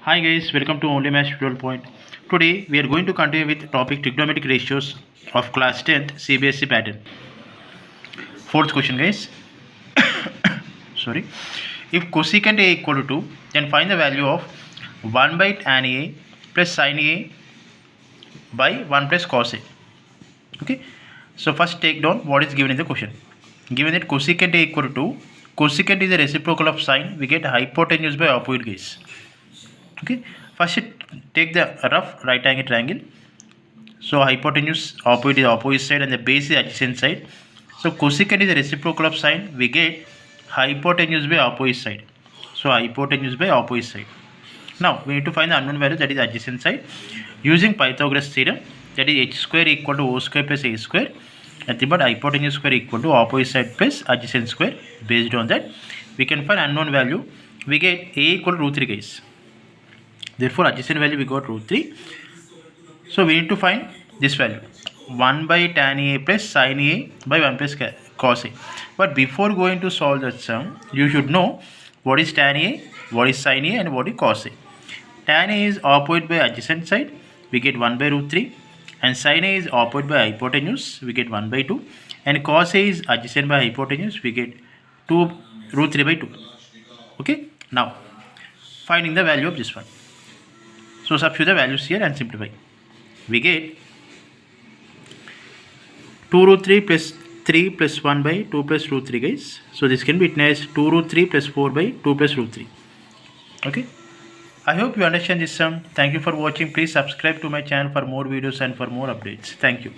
Hi guys, welcome to Only Math Tutorial Point. Today we are going to continue with topic trigonometric ratios of class 10th CBSE pattern. Fourth question guys. Sorry. If cosecant A equal to 2, then find the value of 1 by tan A plus sin A by 1 plus cos A. Okay. So first take down what is given in the question. Given that cosecant A equal to 2, cosecant is a reciprocal of sine, we get hypotenuse by opposite guys. Okay, first take the rough right angle triangle. So hypotenuse opposite is opposite side and the base is adjacent side. So cosecant is a reciprocal of sine, we get hypotenuse by opposite side. So hypotenuse by opposite side. Now we need to find the unknown value, that is adjacent side, using Pythagoras theorem, that is h square equal to o square plus a square, nothing but hypotenuse square equal to opposite side plus adjacent square. Based on that we can find unknown value, we get a equal to root 3 guys. Therefore adjacent value we got root 3. So we need to find this value, 1 by tan A plus sin A by 1 plus cos A. But before going to solve that sum, you should know what is tan A, what is sin A and what is cos A. Tan A is opposite by adjacent side, we get 1 by root 3, and sin A is opposite by hypotenuse, we get 1 by 2, and cos A is adjacent by hypotenuse, we get 2 root 3 by 2. Okay, now finding the value of this one. So substitute the values here and simplify. We get 2 root 3 plus 3 plus 1 by 2 plus root 3 guys. So this can be written as 2 root 3 plus 4 by 2 plus root 3. Okay. I hope you understand this sum. Thank you for watching. Please subscribe to my channel for more videos and for more updates. Thank you.